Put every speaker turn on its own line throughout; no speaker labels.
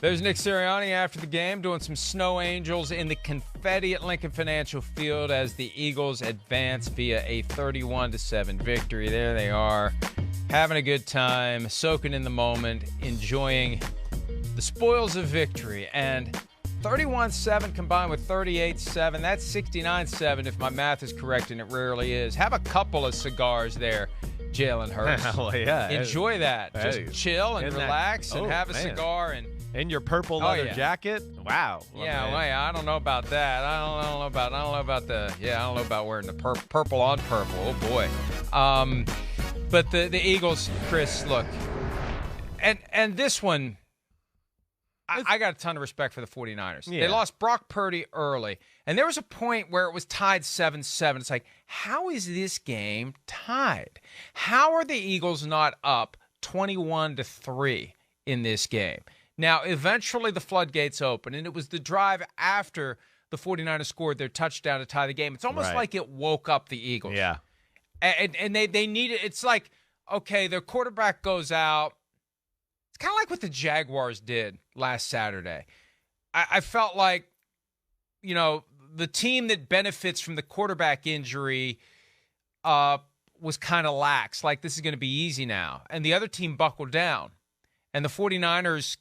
There's Nick Sirianni after the game doing some snow angels in the confetti at Lincoln Financial Field as the Eagles advance via a 31-7 victory. There they are, having a good time, soaking in the moment, enjoying the spoils of victory. And 31-7 combined with 38-7, that's 69-7 if my math is correct, and it rarely is. Have a couple of cigars there, Jalen Hurts.
Well, yeah.
Enjoy that.
Hey,
Just chill and relax and have a cigar and
in your purple leather jacket. Wow.
Yeah, well, I don't know about that. I don't know about wearing the purple on purple. Oh boy. But the Eagles, Chris, look, and this one, I got a ton of respect for the 49ers. Yeah. They lost Brock Purdy early, and there was a point where it was tied 7-7. It's like, how is this game tied? How are the Eagles not up 21-3 in this game? Now, eventually the floodgates open, and it was the drive after the 49ers scored their touchdown to tie the game. It's almost like it woke up the Eagles.
Yeah.
And they needed – it's like, okay, their quarterback goes out. It's kind of like what the Jaguars did last Saturday. I felt like, the team that benefits from the quarterback injury was kind of lax. Like, this is going to be easy now. And the other team buckled down. And the 49ers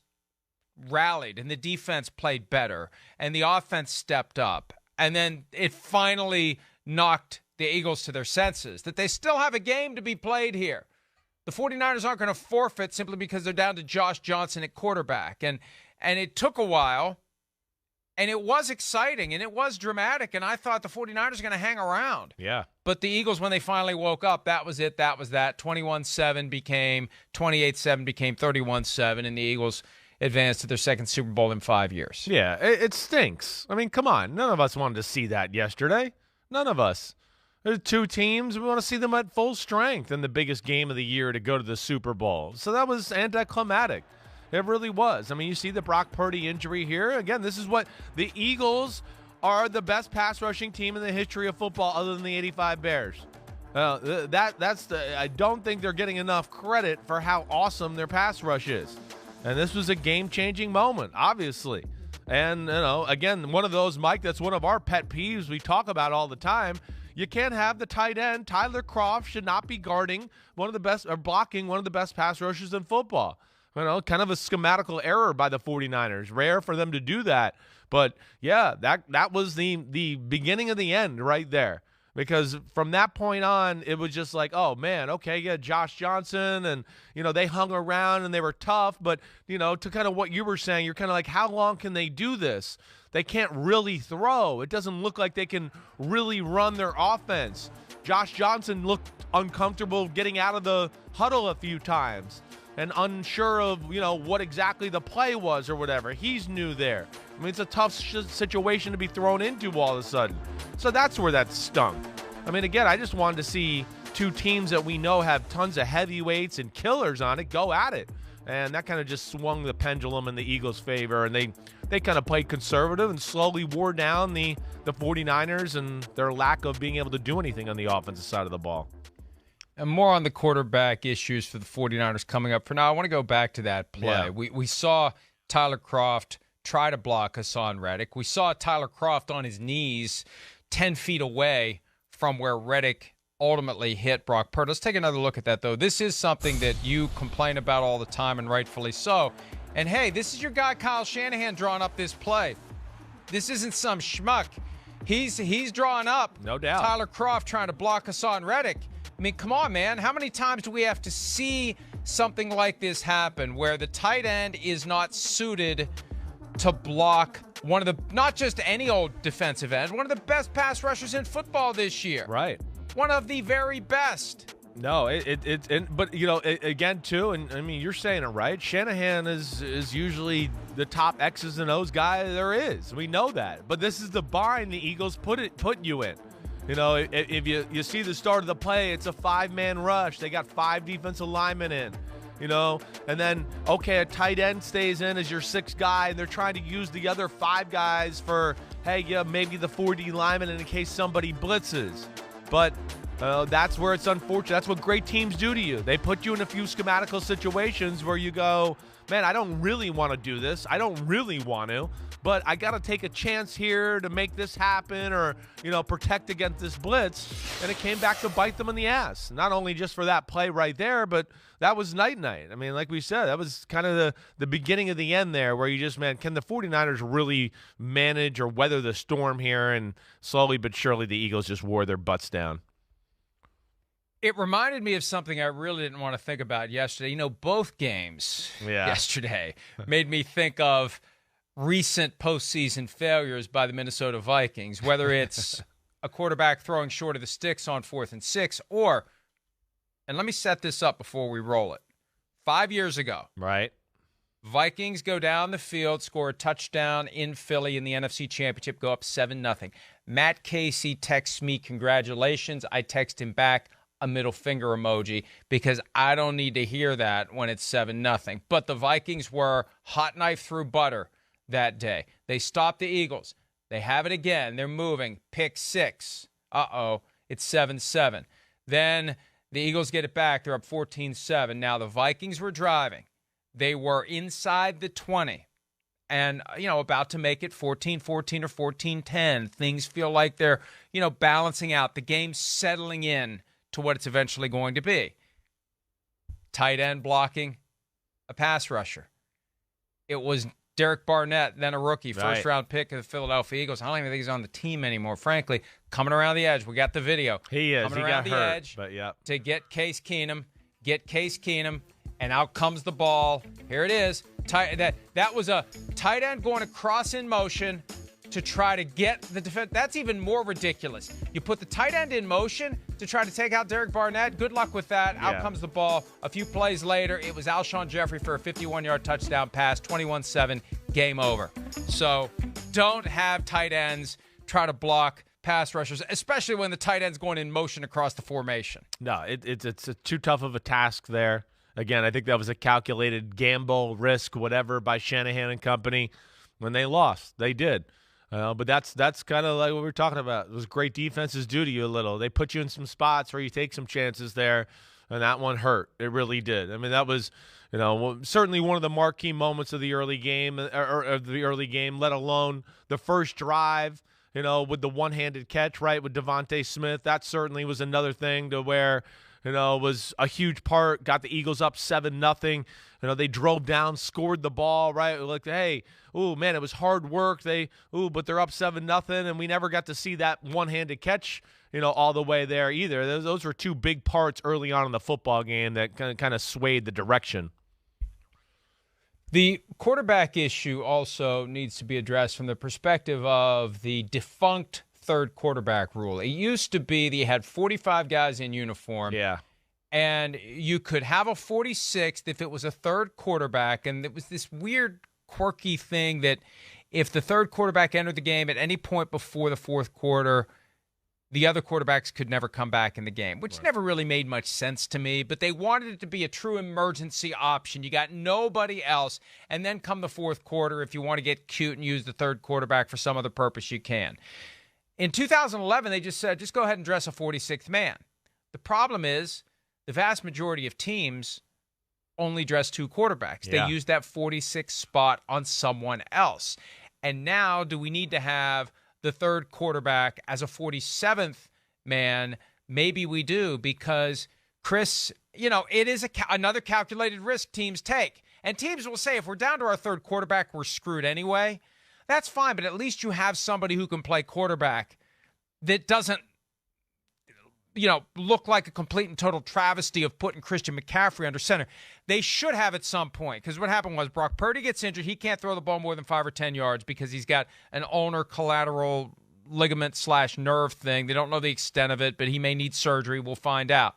rallied, and the defense played better, and the offense stepped up. And then it finally knocked the Eagles to their senses that they still have a game to be played here. The 49ers aren't going to forfeit simply because they're down to Josh Johnson at quarterback. And it took a while, and it was exciting, and it was dramatic, and I thought the 49ers were going to hang around.
Yeah.
But the Eagles, when they finally woke up, that was it. That was that. 28-7 became 31-7, and the Eagles advanced to their second Super Bowl in 5 years.
Yeah, it stinks. I mean, come on. None of us wanted to see that yesterday. None of us. There's two teams. We want to see them at full strength in the biggest game of the year to go to the Super Bowl. So that was anticlimactic. It really was. I mean, you see the Brock Purdy injury here. Again, this is what the Eagles are, the best pass rushing team in the history of football other than the 85 Bears. I don't think they're getting enough credit for how awesome their pass rush is. And this was a game-changing moment, obviously. And, again, one of those, Mike, that's one of our pet peeves we talk about all the time. You can't have the tight end. Tyler Kroft should not be guarding one of the best, or blocking one of the best pass rushers in football. Kind of a schematical error by the 49ers. Rare for them to do that. But, yeah, that was the beginning of the end right there. Because from that point on, it was just like, oh, man, okay, yeah, Josh Johnson, and, they hung around and they were tough. But, to kind of what you were saying, you're kind of like, how long can they do this? They can't really throw. It doesn't look like they can really run their offense. Josh Johnson looked uncomfortable getting out of the huddle a few times and unsure of, what exactly the play was or whatever. He's new there. I mean, it's a tough situation to be thrown into all of a sudden. So that's where that stung. I mean, again, I just wanted to see two teams that we know have tons of heavyweights and killers on it go at it. And that kind of just swung the pendulum in the Eagles' favor. And they kind of played conservative and slowly wore down the 49ers and their lack of being able to do anything on the offensive side of the ball.
And more on the quarterback issues for the 49ers coming up. For now, I want to go back to that play. Yeah. We saw Tyler Kroft try to block Hassan Reddick. We saw Tyler Kroft on his knees 10 feet away from where Reddick ultimately hit Brock Purdy. Let's take another look at that, though. This is something that you complain about all the time, and rightfully so. And, hey, this is your guy Kyle Shanahan drawing up this play. This isn't some schmuck. He's drawing up,
no doubt,
Tyler Kroft trying to block Hassan Reddick. I mean, come on, man. How many times do we have to see something like this happen where the tight end is not suited to block one of the, not just any old defensive end, one of the best pass rushers in football this year?
Right.
One of the very best.
No, but again too, and I mean, you're saying it right. Shanahan is usually the top X's and O's guy there is. We know that, but this is the bind the Eagles put you in. If you see the start of the play, it's a 5-man rush. They got 5 defensive linemen in. And then, okay, a tight end stays in as your 6th guy, and they're trying to use the other 5 guys for, hey, yeah, maybe the 4D lineman in case somebody blitzes. But That's where it's unfortunate. That's what great teams do to you. They put you in a few schematical situations where you go, man, I don't really want to do this. I don't really want to, but I got to take a chance here to make this happen or, protect against this blitz. And it came back to bite them in the ass. Not only just for that play right there, but that was night-night. I mean, like we said, that was kind of the beginning of the end there where you just, man, can the 49ers really manage or weather the storm here? And slowly but surely the Eagles just wore their butts down.
It reminded me of something I really didn't want to think about yesterday. Both games yesterday made me think of recent postseason failures by the Minnesota Vikings, whether it's a quarterback throwing short of the sticks on 4th and 6 or, and let me set this up before we roll it, 5 years ago.
Right.
Vikings go down the field, score a touchdown in Philly in the NFC Championship, go up 7-0. Matt Casey texts me, congratulations. I text him back a middle finger emoji because I don't need to hear that when it's 7-0. But the Vikings were hot knife through butter that day. They stopped the Eagles. They have it again. They're moving. Pick 6. It's 7-7. Then the Eagles get it back. They're up 14-7. Now the Vikings were driving. They were inside the 20 and, about to make it 14-14 or 14-10. Things feel like they're, balancing out. The game's settling in to what it's eventually going to be. Tight end blocking a pass rusher. It was Derek Barnett, then a rookie, first-round pick of the Philadelphia Eagles. I don't even think he's on the team anymore, frankly. Coming around the edge. We got the video.
He is.
Coming
he
around
got
the
hurt,
edge
but yeah.
to get Case Keenum, and out comes the ball. Here it is. That was a tight end going across in motion to try to get the defense. That's even more ridiculous. You put the tight end in motion to try to take out Derek Barnett. Good luck with that. Yeah. Out comes the ball. A few plays later, it was Alshon Jeffrey for a 51-yard touchdown pass, 21-7, game over. So don't have tight ends try to block pass rushers, especially when the tight end's going in motion across the formation.
No, it's too tough of a task there. Again, I think that was a calculated gamble, risk, whatever, by Shanahan and company. When they lost, they did. But that's kind of like what we were talking about. Those great defenses do to you a little. They put you in some spots where you take some chances there, and that one hurt. It really did. I mean, that was, certainly one of the marquee moments of the early game, let alone the first drive, with the one-handed catch, right, with Devontae Smith. That certainly was another thing to where, was a huge part, got the Eagles up 7-0. They drove down, scored the ball, right? Like, hey, oh man, it was hard work. But they're up 7-0, and we never got to see that one-handed catch, all the way there either. Those were two big parts early on in the football game that kind of swayed the direction.
The quarterback issue also needs to be addressed from the perspective of the defunct third quarterback rule. It used to be that you had 45 guys in uniform.
Yeah.
And you could have a 46th if it was a third quarterback. And it was this weird, quirky thing that if the third quarterback entered the game at any point before the fourth quarter, the other quarterbacks could never come back in the game, which never really made much sense to me. But they wanted it to be a true emergency option. You got nobody else. And then come the fourth quarter, if you want to get cute and use the third quarterback for some other purpose, you can. In 2011, they just said, just go ahead and dress a 46th man. The problem is the vast majority of teams only dress two quarterbacks.
Yeah.
They use that 46th spot on someone else. And now do we need to have the third quarterback as a 47th man? Maybe we do, because, Chris, it is another calculated risk teams take. And teams will say, if we're down to our third quarterback, we're screwed anyway. That's fine, but at least you have somebody who can play quarterback that doesn't, look like a complete and total travesty of putting Christian McCaffrey under center. They should have at some point, because what happened was Brock Purdy gets injured. He can't throw the ball more than 5 or 10 yards because he's got an ulnar collateral ligament/nerve thing. They don't know the extent of it, but he may need surgery. We'll find out.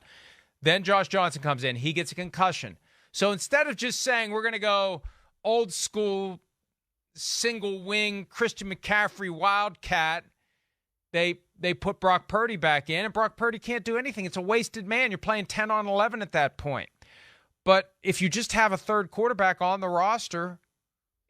Then Josh Johnson comes in. He gets a concussion. So instead of just saying we're going to go old school single wing Christian McCaffrey Wildcat, they put Brock Purdy back in, and Brock Purdy can't do anything. It's a wasted man. You're playing 10 on 11 at that point. But if you just have a third quarterback on the roster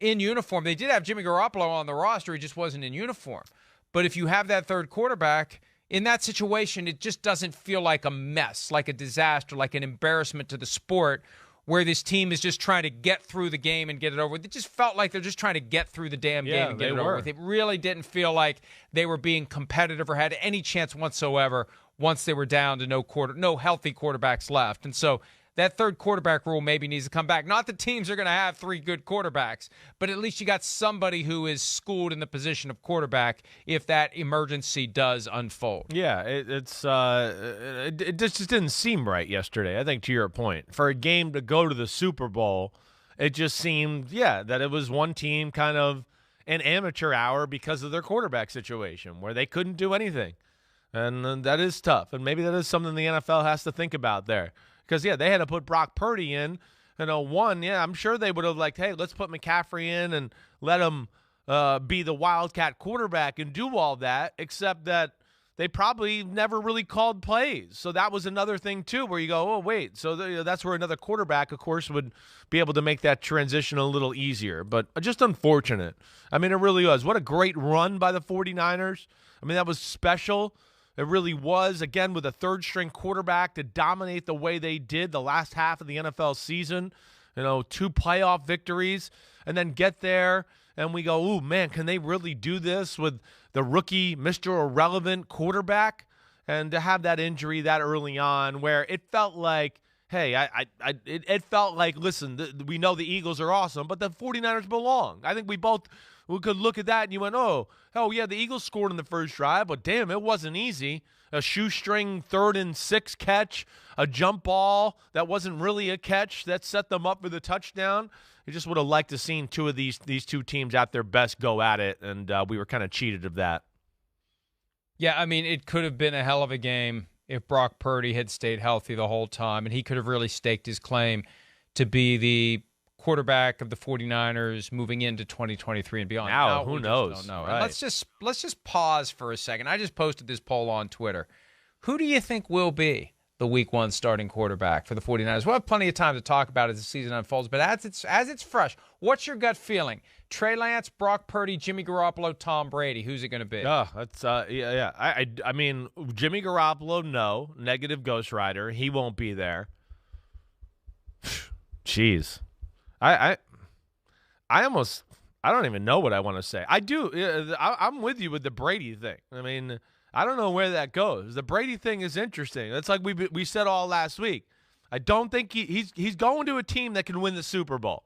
in uniform, they did have Jimmy Garoppolo on the roster. He just wasn't in uniform. But if you have that third quarterback in that situation, it just doesn't feel like a mess, like a disaster, like an embarrassment to the sport, where this team is just trying to get through the game and get it over with. It just felt like they're just trying to get through the damn game and get it over with. It really didn't feel like they were being competitive or had any chance whatsoever once they were down to no healthy quarterbacks left. And so that third quarterback rule maybe needs to come back. Not that teams are going to have three good quarterbacks, but at least you got somebody who is schooled in the position of quarterback if that emergency does unfold.
Yeah, it just didn't seem right yesterday, I think, to your point. For a game to go to the Super Bowl, it just seemed, that it was one team kind of an amateur hour because of their quarterback situation where they couldn't do anything. And that is tough. And maybe that is something the NFL has to think about there. Because, they had to put Brock Purdy in. I'm sure they would have hey, let's put McCaffrey in and let him be the Wildcat quarterback and do all that, except that they probably never really called plays. So that was another thing, too, where you go, oh, wait. So that's where another quarterback, of course, would be able to make that transition a little easier. But just unfortunate. I mean, it really was. What a great run by the 49ers. I mean, that was special. It really was, again, with a third-string quarterback to dominate the way they did the last half of the NFL season. 2 playoff victories, and then get there, and we go, ooh, man, can they really do this with the rookie Mr. Irrelevant quarterback? And to have that injury that early on where it felt like, hey, it felt like, listen, we know the Eagles are awesome, but the 49ers belong. I think we could look at that and you went, oh, yeah, the Eagles scored in the first drive, but damn, it wasn't easy. A shoestring 3rd and 6 catch, a jump ball that wasn't really a catch that set them up for the touchdown. You just would have liked to seen two of these two teams at their best go at it, and we were kind of cheated of that.
Yeah, I mean, it could have been a hell of a game if Brock Purdy had stayed healthy the whole time, and he could have really staked his claim to be the quarterback of the 49ers moving into 2023 and beyond.
Now who knows?
Don't know.
Right.
Let's just pause for a second. I just posted this poll on Twitter. Who do you think will be the Week 1 starting quarterback for the 49ers? We'll have plenty of time to talk about it as the season unfolds, but as it's fresh, what's your gut feeling? Trey Lance, Brock Purdy, Jimmy Garoppolo, Tom Brady. Who's it going to be?
That's yeah. I mean, Jimmy Garoppolo, no. Negative Ghost Rider. He won't be there. Jeez. I don't even know what I want to say. I'm with you with the Brady thing. I mean, I don't know where that goes. The Brady thing is interesting. It's like we said all last week. I don't think he's going to a team that can win the Super Bowl.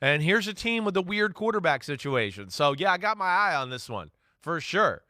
And here's a team with a weird quarterback situation. So, yeah, I got my eye on this one for sure.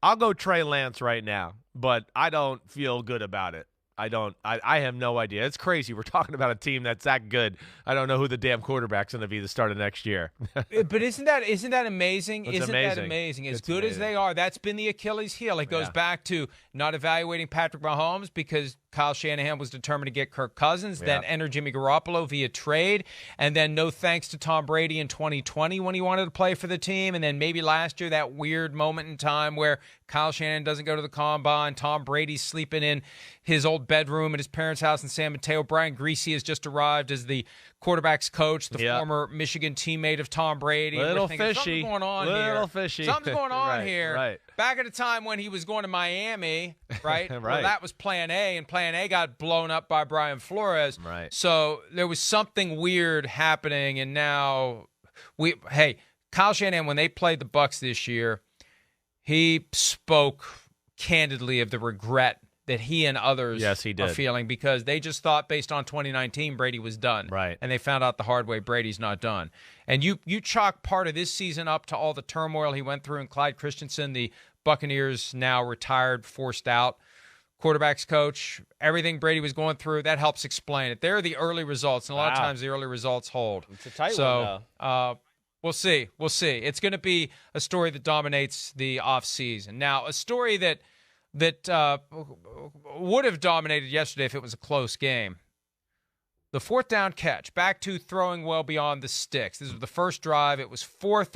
I'll go Trey Lance right now, but I don't feel good about it. I have no idea. It's crazy. We're talking about a team that's that good. I don't know who the damn quarterback's going to be the start of next year.
But isn't that amazing?
That
amazing? As good as they are, that's been the Achilles heel. It goes back to not evaluating Patrick Mahomes because Kyle Shanahan was determined to get Kirk Cousins, then enter Jimmy Garoppolo via trade, and then no thanks to Tom Brady in 2020 when he wanted to play for the team, and then maybe last year that weird moment in time where Kyle Shanahan doesn't go to the combine, Tom Brady's sleeping in his old bedroom at his parents' house in San Mateo. Brian Griese has just arrived as the quarterback's coach, the former Michigan teammate of Tom Brady.
Little fishy.
Something's going on
here.
Something's going on here.
Right.
Back at a time when he was going to Miami, right?
Right.
Well, that was plan A, and plan A got blown up by Brian Flores.
Right.
So there was something weird happening, and now Kyle Shanahan, when they played the Bucs this year, he spoke candidly of the regret that he and others are feeling because they just thought based on 2019 Brady was done.
Right.
And they found out the hard way Brady's not done. And you chalk part of this season up to all the turmoil he went through, and Clyde Christensen, the Buccaneers now retired, forced out quarterback's coach, everything Brady was going through, that helps explain it. There are the early results, and a lot of times the early results hold.
It's a tight one, though.
We'll see. It's going to be a story that dominates the offseason. Now, a story that would have dominated yesterday if it was a close game. The 4th down catch, back to throwing well beyond the sticks. This was the first drive. It was 4th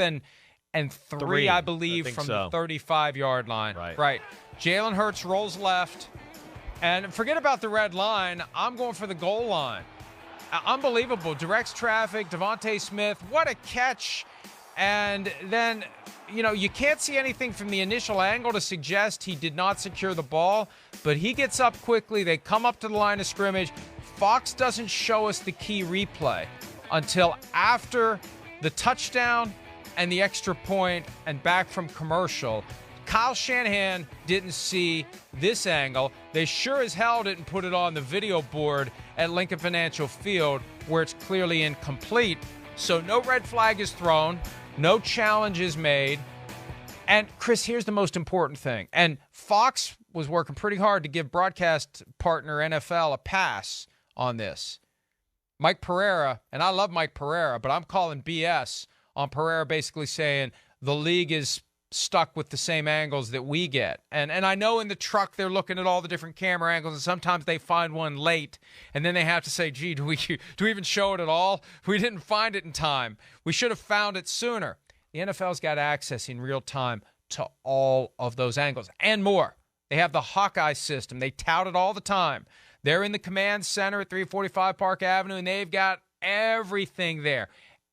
and 3, I believe, from the 35-yard line. Right. Jalen Hurts rolls left. And forget about the red line. I'm going for the goal line. Unbelievable. Directs traffic. Devontae Smith. What a catch. And then, you can't see anything from the initial angle to suggest he did not secure the ball, but he gets up quickly. They come up to the line of scrimmage. Fox doesn't show us the key replay until after the touchdown and the extra point and back from commercial. Kyle Shanahan didn't see this angle. They sure as hell didn't put it on the video board at Lincoln Financial Field, where it's clearly incomplete. So no red flag is thrown, no challenge is made. And Chris, here's the most important thing. And Fox was working pretty hard to give broadcast partner NFL a pass on this. Mike Pereira, and I love Mike Pereira, but I'm calling BS on Pereira basically saying the league is stuck with the same angles that we get. And I know in the truck they're looking at all the different camera angles, and sometimes they find one late, and then they have to say, gee, do we even show it at all? We didn't find it in time. We should have found it sooner. The NFL's got access in real time to all of those angles and more. They have the Hawkeye system. They tout it all the time. They're in the command center at 345 Park Avenue, and they've got everything there.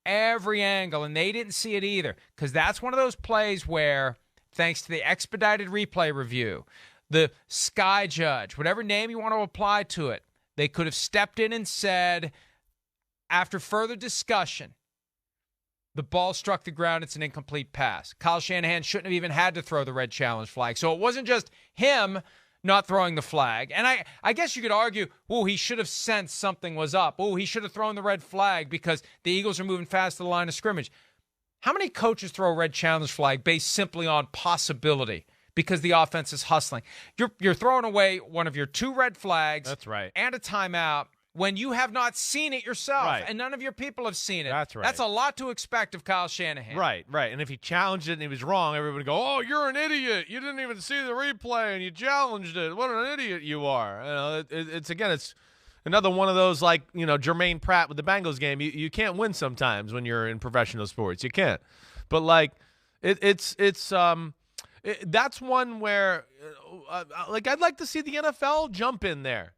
Every angle, and they didn't see it either, because that's one of those plays where, thanks to the expedited replay review, the sky judge, whatever name you want to apply to it, they could have stepped in and said, after further discussion, the ball struck the ground, it's an incomplete pass. Kyle Shanahan shouldn't have even had to throw the red challenge flag. So it wasn't just him not throwing the flag. And I guess you could argue, he should have sensed something was up. He should have thrown the red flag because the Eagles are moving fast to the line of scrimmage. How many coaches throw a red challenge flag based simply on possibility because the offense is hustling? You're throwing away one of your two red flags.
That's right.
And a timeout when you have not seen it yourself,
right,
and none of your people have seen it.
That's right.
That's a lot to expect of Kyle Shanahan.
Right. And if he challenged it and he was wrong, everybody would go, "Oh, you're an idiot. You didn't even see the replay and you challenged it. What an idiot you are." It's another one of those, like, Jermaine Pratt with the Bengals game. You can't win sometimes when you're in professional sports. You can't. But like that's one where I'd like to see the NFL jump in there.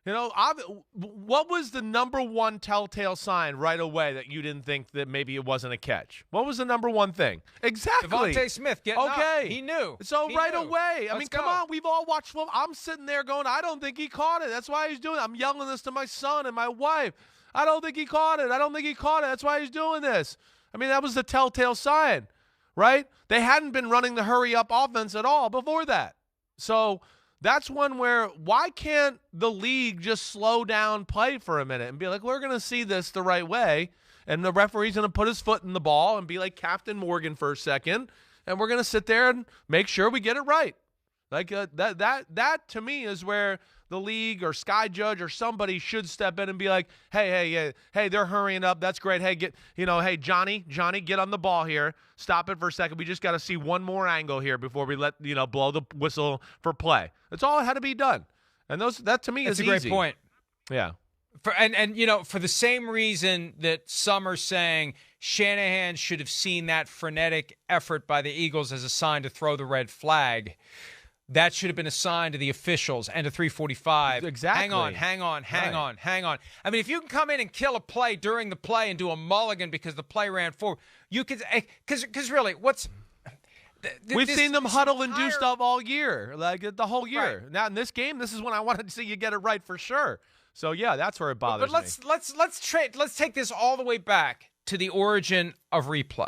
What was the number one telltale sign right away that you didn't think that maybe it wasn't a catch? What was the number one thing? Exactly.
Devontae Smith getting up. He knew.
So
he
right
knew.
away.
Let's
come on. We've all watched film. I'm sitting there going, I don't think he caught it. That's why he's doing it. I'm yelling this to my son and my wife. I don't think he caught it. That's why he's doing this. That was the telltale sign, right? They hadn't been running the hurry-up offense at all before that. So that's one where, why can't the league just slow down play for a minute and be like, we're going to see this the right way, and the referee's going to put his foot in the ball and be like Captain Morgan for a second, and we're going to sit there and make sure we get it right. That to me is where the league or Sky Judge or somebody should step in and be like, hey, they're hurrying up. That's great. Hey, hey, Johnny, get on the ball here. Stop it for a second. We just got to see one more angle here before we let, blow the whistle for play. That's all that had to be done. And that to me is easy.
That's a great point.
Yeah.
For the same reason that some are saying Shanahan should have seen that frenetic effort by the Eagles as a sign to throw the red flag, that should have been a sign to the officials and to 345.
Exactly.
Hang on. If you can come in and kill a play during the play and do a mulligan because the play ran forward, you could, because really,
we've seen them huddle and do stuff all year, like the whole year.
Right.
Now in this game, this is when I wanted to see you get it right for sure. So yeah, that's where it bothers me.
But let's take this all the way back to the origin of replay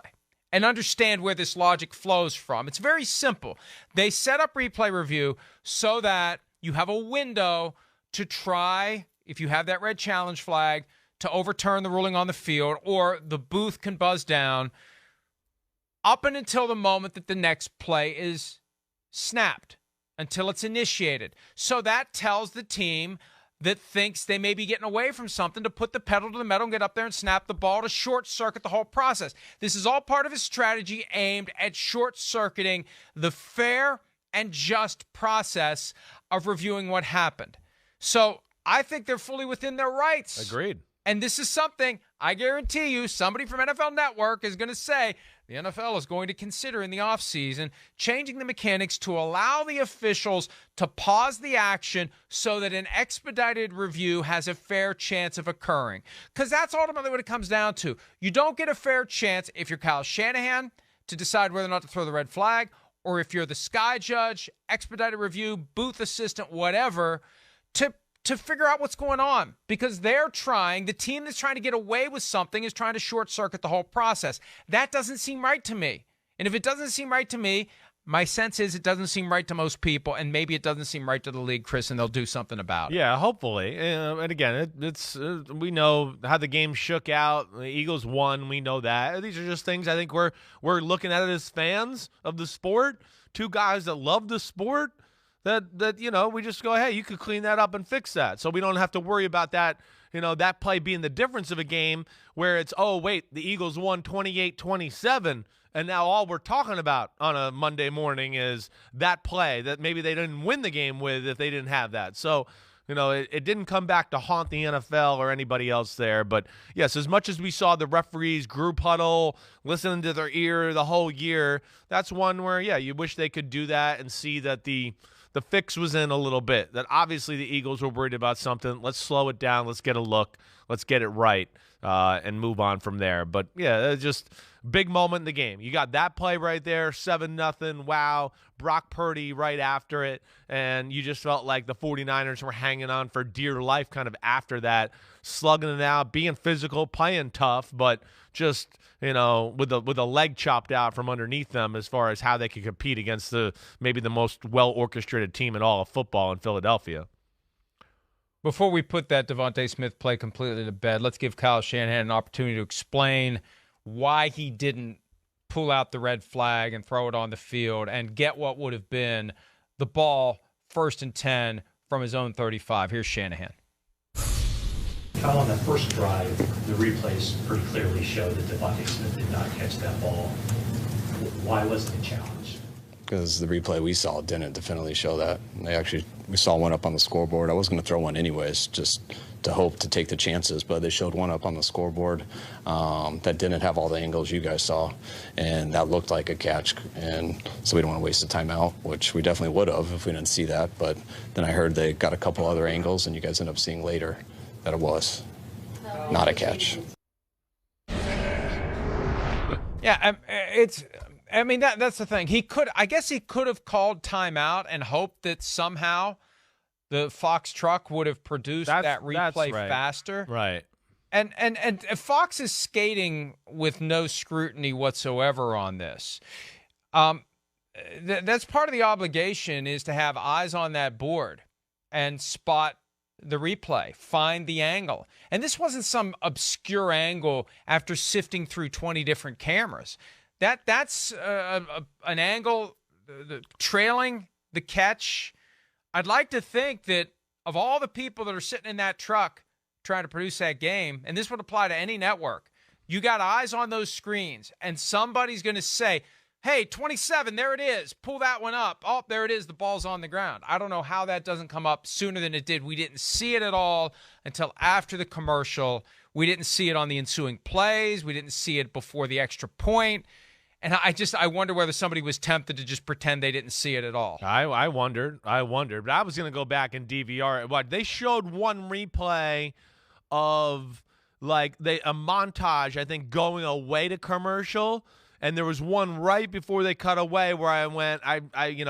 and understand where this logic flows from. It's very simple. They set up replay review so that you have a window to try, if you have that red challenge flag, to overturn the ruling on the field, or the booth can buzz down up and until the moment that the next play is snapped, until it's initiated. So that tells the team that thinks they may be getting away from something to put the pedal to the metal and get up there and snap the ball to short-circuit the whole process. This is all part of a strategy aimed at short-circuiting the fair and just process of reviewing what happened. So I think they're fully within their rights.
Agreed.
And this is something I guarantee you somebody from NFL Network is going to say the NFL is going to consider in the offseason changing the mechanics to allow the officials to pause the action so that an expedited review has a fair chance of occurring. Because that's ultimately what it comes down to. You don't get a fair chance if you're Kyle Shanahan to decide whether or not to throw the red flag, or if you're the sky judge, expedited review, booth assistant, whatever, to figure out what's going on, because the team that's trying to get away with something is trying to short circuit the whole process. That doesn't seem right to me. And if it doesn't seem right to me, my sense is it doesn't seem right to most people, and maybe it doesn't seem right to the league, Chris, and they'll do something about it.
Yeah, hopefully. And again, it's we know how the game shook out. The Eagles won. We know that. These are just things I think we're looking at it as fans of the sport, two guys that love the sport, that we just go, hey, you could clean that up and fix that, so we don't have to worry about that. That play being the difference of a game where it's, oh, wait, the Eagles won 28-27, and now all we're talking about on a Monday morning is that play that maybe they didn't win the game with if they didn't have that. So, it didn't come back to haunt the NFL or anybody else there. But, yes, as much as we saw the referees group huddle, listening to their ear the whole year, that's one where, yeah, you wish they could do that and see that the fix was in a little bit, that obviously the Eagles were worried about something. Let's slow it down. Let's get a look. Let's get it right and move on from there. But, yeah, just big moment in the game. You got that play right there, 7-0. Wow. Brock Purdy right after it. And you just felt like the 49ers were hanging on for dear life kind of after that, slugging it out, being physical, playing tough, but just – with a leg chopped out from underneath them as far as how they could compete against maybe the most well-orchestrated team in all of football in Philadelphia.
Before we put that Devontae Smith play completely to bed, let's give Kyle Shanahan an opportunity to explain why he didn't pull out the red flag and throw it on the field and get what would have been the ball 1st and 10 from his own 35. Here's Shanahan.
Kyle, on that first drive, the replays pretty clearly show that Devontae Smith did not catch that ball. Why wasn't it challenged?
Because the replay we saw didn't definitely show that. We saw one up on the scoreboard. I was going to throw one anyways, just to hope to take the chances, but they showed one up on the scoreboard that didn't have all the angles you guys saw, and that looked like a catch. And so we don't want to waste a timeout, which we definitely would have if we didn't see that. But then I heard they got a couple other angles, and you guys end up seeing later that it was not a catch.
Yeah, that's the thing. I guess he could have called timeout and hoped that somehow the Fox truck would have produced that replay faster.
Right.
And Fox is skating with no scrutiny whatsoever on this. That's part of the obligation, is to have eyes on that board and spot the replay, find the angle. And this wasn't some obscure angle after sifting through 20 different cameras. That's an angle trailing the catch. I'd like to think that of all the people that are sitting in that truck trying to produce that game, and this would apply to any network, you got eyes on those screens, and somebody's going to say, hey, 27, there it is. Pull that one up. Oh, there it is. The ball's on the ground. I don't know how that doesn't come up sooner than it did. We didn't see it at all until after the commercial. We didn't see it on the ensuing plays. We didn't see it before the extra point. And I wonder whether somebody was tempted to just pretend they didn't see it at all.
I wondered. But I was going to go back and DVR it. What, they showed one replay of a montage, I think, going away to commercial. And there was one right before they cut away where I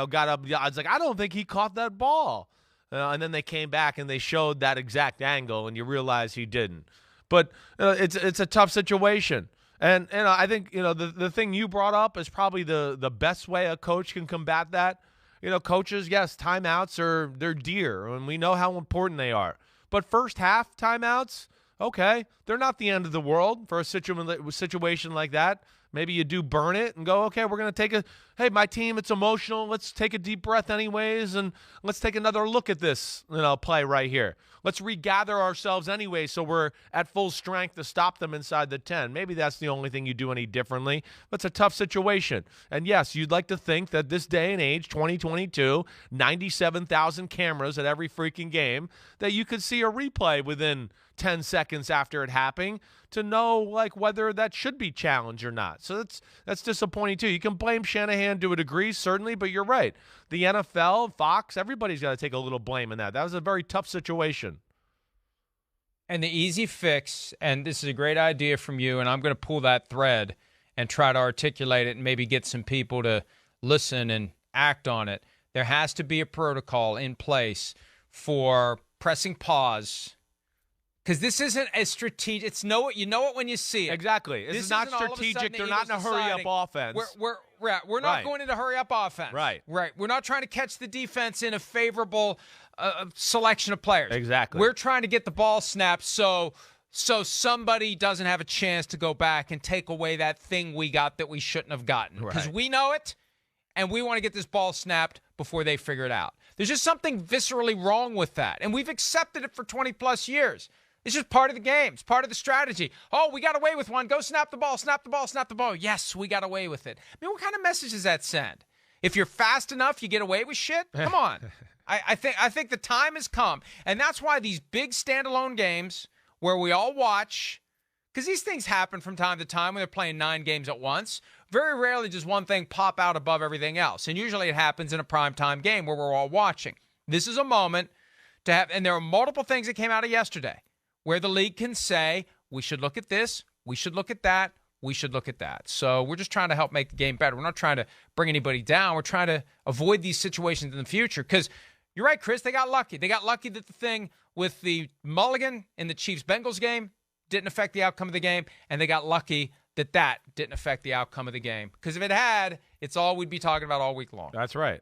got up. I was like, I don't think he caught that ball. And then they came back and they showed that exact angle, and you realize he didn't. But it's a tough situation. And I think the thing you brought up is probably the best way a coach can combat that. Coaches, yes, timeouts they're dear, and we know how important they are. But first half timeouts, okay, they're not the end of the world for a situation like that. Maybe you do burn it and go, okay, we're going to hey, my team, it's emotional. Let's take a deep breath anyways, and let's take another look at this play right here. Let's regather ourselves anyway so we're at full strength to stop them inside the 10. Maybe that's the only thing you do any differently. But it's a tough situation. And, yes, you'd like to think that this day and age, 2022, 97,000 cameras at every freaking game, that you could see a replay within 10 seconds after it happening to know like whether that should be challenged or not. So that's disappointing too. You can blame Shanahan to a degree, certainly, but you're right. The NFL, Fox, everybody's got to take a little blame in that. That was a very tough situation.
And the easy fix, and this is a great idea from you, and I'm going to pull that thread and try to articulate it and maybe get some people to listen and act on it. There has to be a protocol in place for pressing pause, because this isn't as strategic. It's you know it when you see it.
Exactly. This is not strategic. They're not in a hurry-up offense.
We're not going into hurry-up offense.
Right.
We're not trying to catch the defense in a favorable selection of players.
Exactly.
We're trying to get the ball snapped so somebody doesn't have a chance to go back and take away that thing we got that we shouldn't have gotten. Because we know it, and we want to get this ball snapped before they figure it out. There's just something viscerally wrong with that, and we've accepted it for 20-plus years. It's just part of the game. It's part of the strategy. Oh, we got away with one. Go snap the ball, snap the ball, snap the ball. Yes, we got away with it. I mean, what kind of message does that send? If you're fast enough, you get away with shit? Come on. I think the time has come, and that's why these big standalone games where we all watch, because these things happen from time to time when they're playing 9 games at once. Very rarely does one thing pop out above everything else, and usually it happens in a primetime game where we're all watching. This is a moment to have, and there are multiple things that came out of yesterday where the league can say, we should look at this, we should look at that, we should look at that. So we're just trying to help make the game better. We're not trying to bring anybody down. We're trying to avoid these situations in the future, because you're right, Chris, they got lucky. They got lucky that the thing with the mulligan in the Chiefs-Bengals game didn't affect the outcome of the game, and they got lucky that didn't affect the outcome of the game. Because if it had, it's all we'd be talking about all week long.
That's right.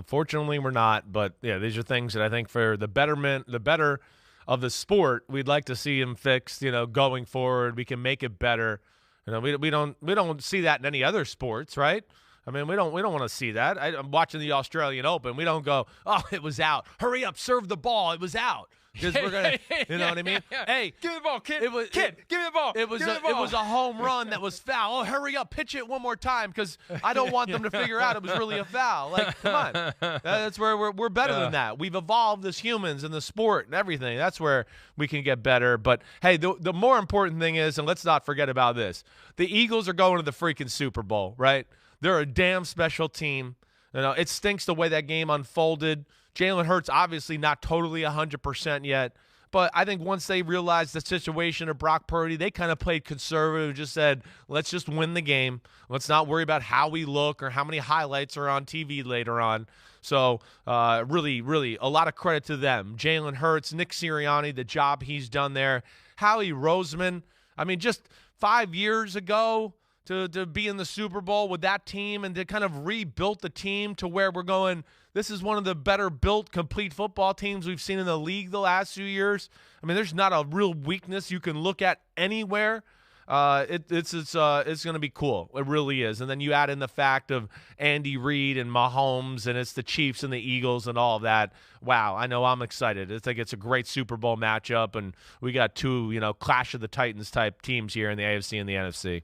Fortunately we're not. But yeah, these are things that I think for the better of the sport, we'd like to see them fixed. Going forward, we can make it better. We don't see that in any other sports, right? I mean, we don't want to see that. I'm watching the Australian Open. We don't go, oh, it was out. Hurry up, serve the ball. It was out. Because we're gonna, you know what I mean?
Yeah.
Hey,
give me the ball, kid.
Give me the ball. It was a home run that was foul. Oh, hurry up, pitch it one more time, because I don't want them to figure out it was really a foul. Like, come on, that's where we're better than that. We've evolved as humans in the sport and everything. That's where we can get better. But hey, the more important thing is, and let's not forget about this: the Eagles are going to the freaking Super Bowl, right? They're a damn special team. It stinks the way that game unfolded. Jalen Hurts obviously not totally 100% yet, but I think once they realized the situation of Brock Purdy, they kind of played conservative, just said, let's just win the game. Let's not worry about how we look or how many highlights are on TV later on. So really, really a lot of credit to them. Jalen Hurts, Nick Sirianni, the job he's done there. Howie Roseman, I mean, just 5 years ago, to be in the Super Bowl with that team and to kind of rebuild the team to where we're going, this is one of the better built complete football teams we've seen in the league the last few years. I mean, there's not a real weakness you can look at anywhere. It's going to be cool. It really is. And then you add in the fact of Andy Reid and Mahomes, and it's the Chiefs and the Eagles and all of that. Wow, I know I'm excited. I think it's a great Super Bowl matchup, and we got two, Clash of the Titans type teams here in the AFC and the NFC.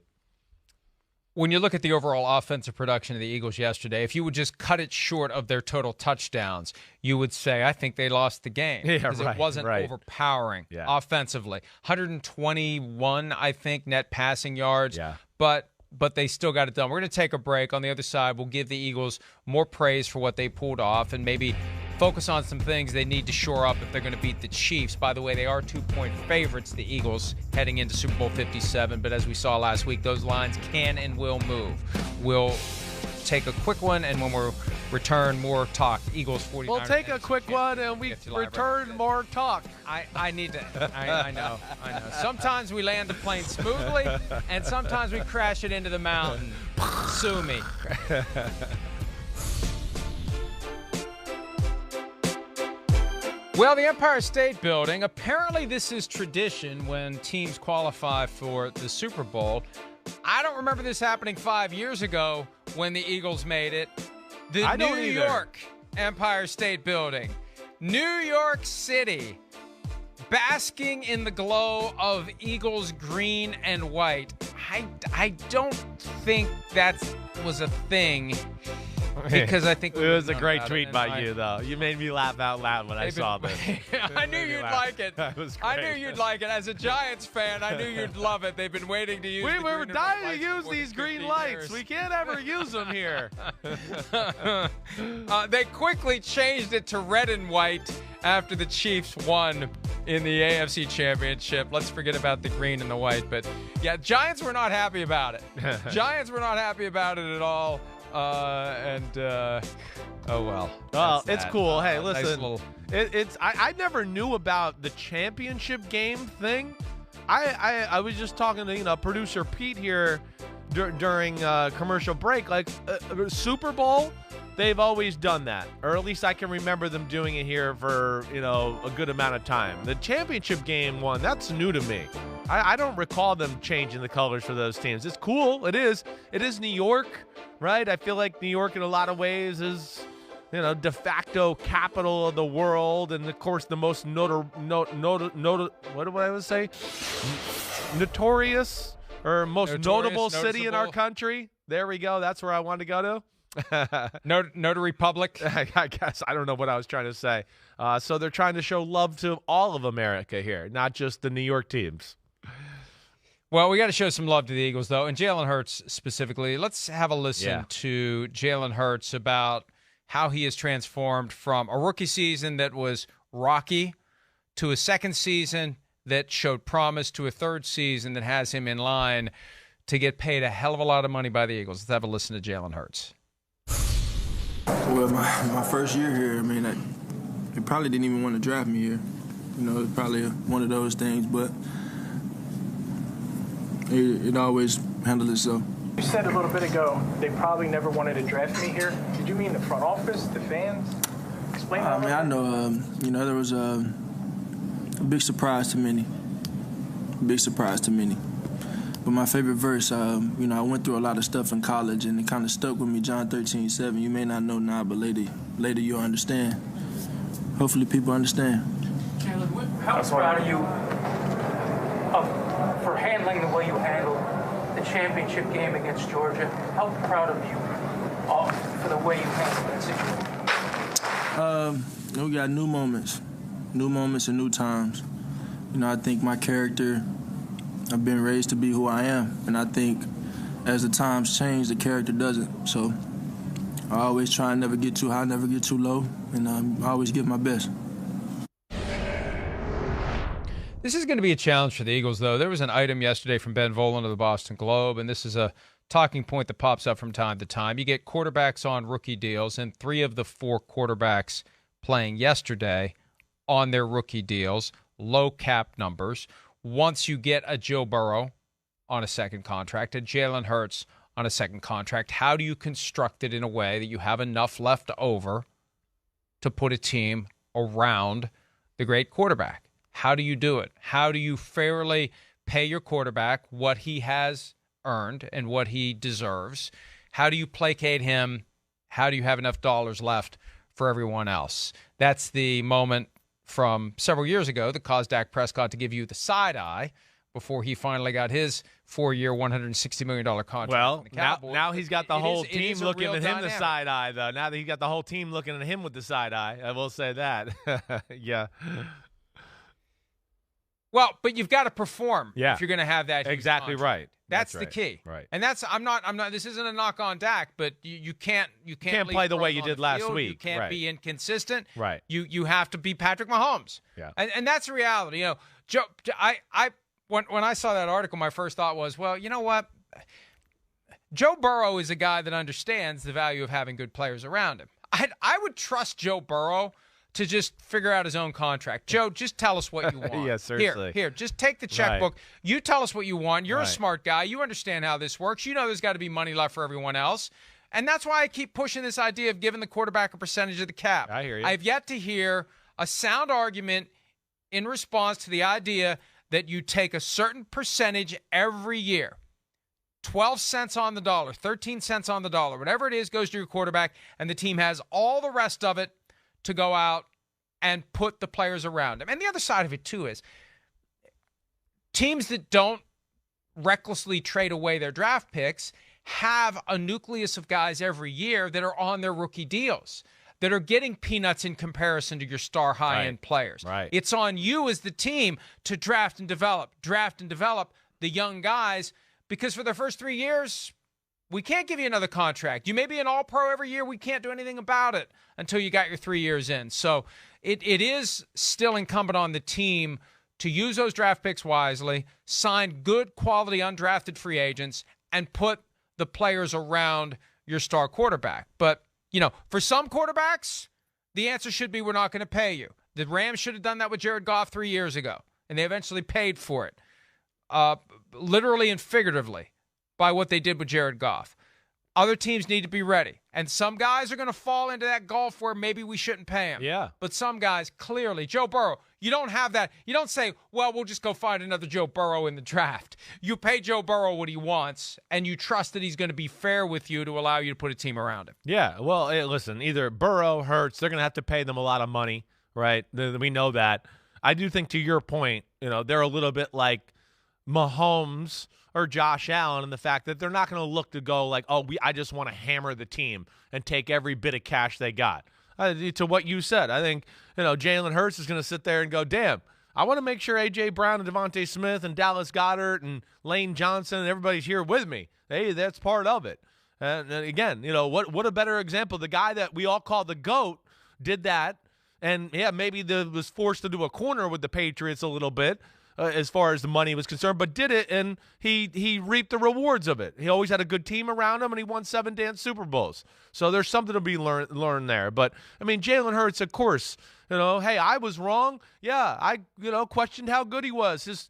When you look at the overall offensive production of the Eagles yesterday, if you would just cut it short of their total touchdowns, you would say, I think they lost the game. Because it wasn't overpowering offensively. 121, I think, net passing yards. Yeah. But they still got it done. We're going to take a break. On the other side, we'll give the Eagles more praise for what they pulled off and maybe focus on some things they need to shore up if they're going to beat the Chiefs. By the way, they are 2-point favorites, the Eagles, heading into Super Bowl 57. But as we saw last week, those lines can and will move. We'll take a quick one, and when we return, more talk. Eagles 49ers.
We'll take a quick one, and we return more talk.
I need to. I know. Sometimes we land the plane smoothly, and sometimes we crash it into the mountain. Sue me. Well, the Empire State Building, apparently this is tradition when teams qualify for the Super Bowl. I don't remember this happening 5 years ago when the Eagles made it. The New York Empire State Building. New York City, basking in the glow of Eagles green and white. I don't think that was a thing because I think
it was a great tweet by you, though. You made me laugh out loud when I saw this.
I knew you'd like it.
That was great.
I knew you'd like it. As a Giants fan, I knew you'd love it. They've been waiting to use.
We were dying to use these green lights. We can't ever use them here.
They quickly changed it to red and white after the Chiefs won in the AFC Championship. Let's forget about the green and the white. But, yeah, Giants were not happy about it. Giants were not happy about it at all. Oh, well.
Well, it's cool. Hey, listen.
Nice
I never knew about the championship game thing. I was just talking to producer Pete here during commercial break. Like Super Bowl, they've always done that, or at least I can remember them doing it here for a good amount of time. The championship game one, that's new to me. I don't recall them changing the colors for those teams. It's cool. It is New York, right? I feel like New York in a lot of ways is de facto capital of the world, and of course the most what do I always say? Notorious or most notable city in our country. There we go. That's where I wanted to go to.
Notary Public.
I guess I don't know what I was trying to say. So they're trying to show love to all of America here, not just the New York teams.
Well, we got to show some love to the Eagles, though, and Jalen Hurts specifically. Let's have a listen to Jalen Hurts about how he has transformed from a rookie season that was rocky to a second season that showed promise to a third season that has him in line to get paid a hell of a lot of money by the Eagles. Let's have a listen to Jalen Hurts.
Well, my first year here, I mean, they probably didn't even want to draft me here. It's probably one of those things, but it always handled itself.
You said a little bit ago they probably never wanted to draft me here. Did you mean the front office, the fans? Explain that.
I know, there was a big surprise to many. But my favorite verse, I went through a lot of stuff in college, and it kind of stuck with me, John 13:7. You may not know now, but later you'll understand. Hopefully people understand.
Jalen, how proud are you for handling the way you handled the championship game against Georgia? How proud of you for the way you handled that situation?
We got new moments and new times. I think my character, I've been raised to be who I am, and I think as the times change, the character doesn't. So I always try and never get too high, never get too low, and I always give my best.
This is going to be a challenge for the Eagles, though. There was an item yesterday from Ben Volen of the Boston Globe, and this is a talking point that pops up from time to time. You get quarterbacks on rookie deals, and 3 of the 4 quarterbacks playing yesterday on their rookie deals, low cap numbers. Once you get a Joe Burrow on a second contract, a Jalen Hurts on a second contract, how do you construct it in a way that you have enough left over to put a team around the great quarterback? How do you do it? How do you fairly pay your quarterback what he has earned and what he deserves? How do you placate him? How do you have enough dollars left for everyone else? That's the moment from several years ago that caused Dak Prescott to give you the side eye before he finally got his 4-year, $160 million contract.
Well,
from the Cowboys.
now he's got the whole team looking at him
dynamic.
the side eye, though. Now that he's got the whole team looking at him with the side eye, I will say that. Yeah.
Well, but you've got to perform
if
you're going to have that.
Exactly
contract.
right.
That's
right.
the key.
Right.
And I'm not, this isn't a knock on Dak, but you can't
play the way you did last
field.
week.
You can't be inconsistent.
Right.
You have to be Patrick Mahomes.
Yeah.
And that's the reality. Joe, when I saw that article, my first thought was, well, you know what? Joe Burrow is a guy that understands the value of having good players around him. I would trust Joe Burrow to just figure out his own contract. Joe, just tell us what you want.
Yeah, seriously.
Here, just take the checkbook. Right. You tell us what you want. You're a smart guy. You understand how this works. You know there's got to be money left for everyone else. And that's why I keep pushing this idea of giving the quarterback a percentage of the cap.
I hear you.
I've yet to hear a sound argument in response to the idea that you take a certain percentage every year. 12 cents on the dollar, 13 cents on the dollar, whatever it is goes to your quarterback, and the team has all the rest of it to go out and put the players around him. And the other side of it, too, is teams that don't recklessly trade away their draft picks have a nucleus of guys every year that are on their rookie deals, that are getting peanuts in comparison to your star high-end players.
Right.
It's on you as the team to draft and develop the young guys, because for their first 3 years, we can't give you another contract. You may be an all-pro every year. We can't do anything about it until you got your 3 years in. So it is still incumbent on the team to use those draft picks wisely, sign good quality undrafted free agents, and put the players around your star quarterback. But, for some quarterbacks, the answer should be we're not going to pay you. The Rams should have done that with Jared Goff 3 years ago, and they eventually paid for it, literally and figuratively, by what they did with Jared Goff. Other teams need to be ready. And some guys are going to fall into that gulf where maybe we shouldn't pay them.
Yeah.
But some guys, clearly, Joe Burrow, you don't have that. You don't say, well, we'll just go find another Joe Burrow in the draft. You pay Joe Burrow what he wants, and you trust that he's going to be fair with you to allow you to put a team around him.
Yeah, well, hey, listen, either Burrow, Hurts, they're going to have to pay them a lot of money, right? We know that. I do think, to your point, they're a little bit like Mahomes or Josh Allen, and the fact that they're not going to look to go like, I just want to hammer the team and take every bit of cash they got. To what you said, I think, Jalen Hurts is going to sit there and go, damn, I want to make sure A.J. Brown and Devontae Smith and Dallas Goedert and Lane Johnson and everybody's here with me. Hey, that's part of it. And again, what a better example. The guy that we all call the GOAT did that, and, yeah, maybe was forced to do a corner with the Patriots a little bit, as far as the money was concerned, but did it, and he reaped the rewards of it. He always had a good team around him, and he won 7 damn Super Bowls. So there's something to be learned there. But, Jalen Hurts, of course, hey, I was wrong. Yeah, I, questioned how good he was. He's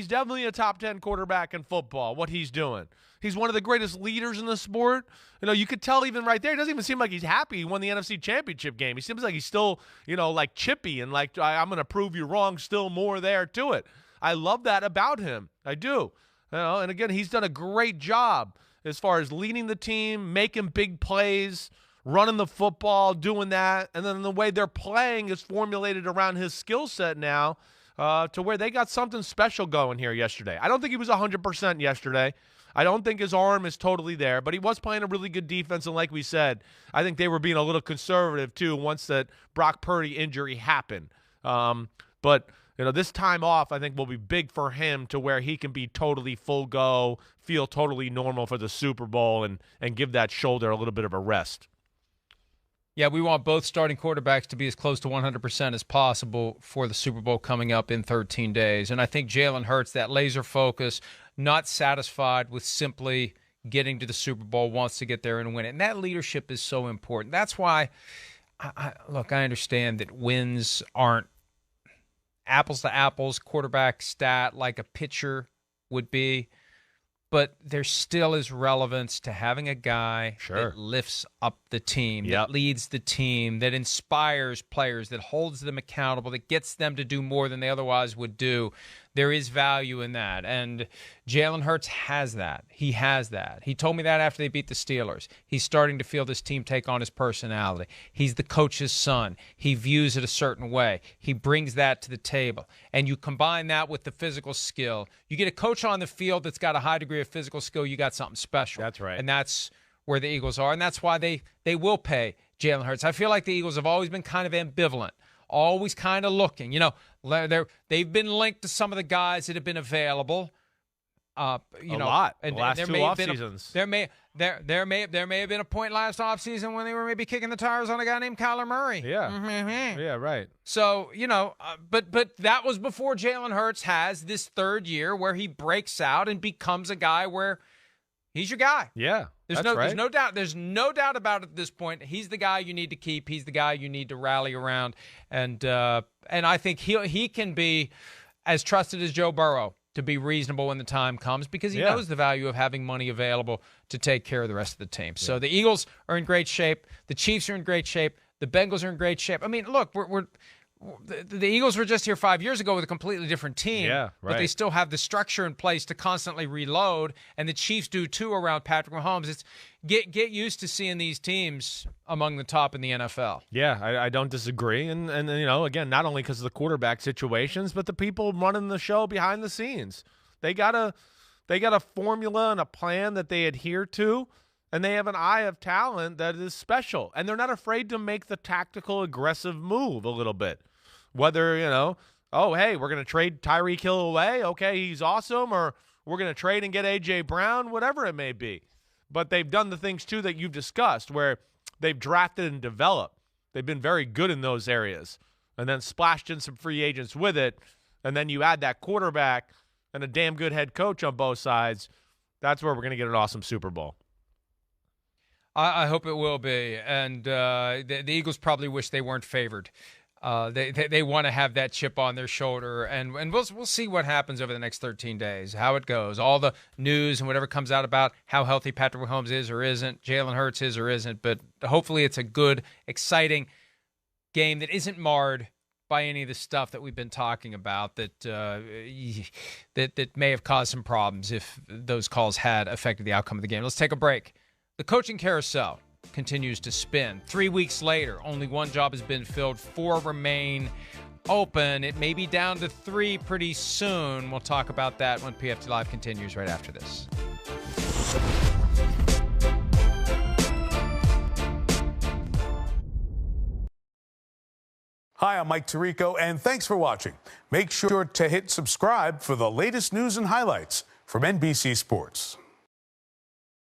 definitely a top 10 quarterback in football, what he's doing. He's one of the greatest leaders in the sport. You could tell even right there, he doesn't even seem like he's happy he won the NFC Championship game. He seems like he's still, like chippy and like, I'm going to prove you wrong, still more there to it. I love that about him. I do. And again, he's done a great job as far as leading the team, making big plays, running the football, doing that. And then the way they're playing is formulated around his skill set now, to where they got something special going here yesterday. I don't think he was 100% yesterday. I don't think his arm is totally there, but he was playing a really good defense, and like we said, I think they were being a little conservative too once that Brock Purdy injury happened. But this time off I think will be big for him to where he can be totally full go, feel totally normal for the Super Bowl, and give that shoulder a little bit of a rest.
Yeah, we want both starting quarterbacks to be as close to 100% as possible for the Super Bowl coming up in 13 days. And I think Jalen Hurts, that laser focus, not satisfied with simply getting to the Super Bowl, wants to get there and win it. And that leadership is so important. That's why, I understand that wins aren't apples to apples, quarterback stat like a pitcher would be. But there still is relevance to having a guy that lifts up the team, that leads the team, that inspires players, that holds them accountable, that gets them to do more than they otherwise would do. There is value in that. And Jalen Hurts has that. He has that. He told me that after they beat the Steelers. He's starting to feel this team take on his personality. He's the coach's son. He views it a certain way. He brings that to the table. And you combine that with the physical skill. You get a coach on the field that's got a high degree of physical skill, you got something special.
That's right.
And that's where the Eagles are. And that's why they will pay Jalen Hurts. I feel like the Eagles have always been kind of ambivalent. Always kind of looking. They've been linked to some of the guys that have been available.
A lot.
And
the last
there
two
may have
off
been
seasons.
There may have been a point last offseason when they were maybe kicking the tires on a guy named Kyler Murray.
Yeah. Yeah, right.
So, but that was before Jalen Hurts has this third year where he breaks out and becomes a guy where he's your guy.
Yeah.
There's no doubt. There's no doubt about it at this point. He's the guy you need to keep. He's the guy you need to rally around. And I think he can be as trusted as Joe Burrow to be reasonable when the time comes, because he knows the value of having money available to take care of the rest of the team. So the Eagles are in great shape. The Chiefs are in great shape. The Bengals are in great shape. I mean, look, the Eagles were just here 5 years ago with a completely different team, but they still have the structure in place to constantly reload, and the Chiefs do too around Patrick Mahomes. It's get used to seeing these teams among the top in the NFL.
Yeah, I don't disagree, and again, not only because of the quarterback situations, but the people running the show behind the scenes. They gotta They got a formula and a plan that they adhere to, and they have an eye of talent that is special. And they're not afraid to make the tactical, aggressive move a little bit. Whether, oh, hey, we're going to trade Tyreek Hill away. Okay, he's awesome. Or we're going to trade and get A.J. Brown, whatever it may be. But they've done the things, too, that you've discussed, where they've drafted and developed. They've been very good in those areas. And then splashed in some free agents with it. And then you add that quarterback and a damn good head coach on both sides. That's where we're going to get an awesome Super Bowl.
I hope it will be. And the Eagles probably wish they weren't favored. They want to have that chip on their shoulder, and we'll see what happens over the next 13 days, how it goes, all the news and whatever comes out about how healthy Patrick Mahomes is or isn't, Jalen Hurts is or isn't. But hopefully it's a good, exciting game that isn't marred by any of the stuff that we've been talking about that may have caused some problems if those calls had affected the outcome of the game. Let's take a break. The coaching carousel continues to spin. 3 weeks later, only one job has been filled. 4 remain open. It may be down to 3 pretty soon. We'll talk about that when PFT Live continues right after this.
Hi, I'm Mike Tirico, and thanks for watching. Make sure to hit subscribe for the latest news and highlights from NBC Sports.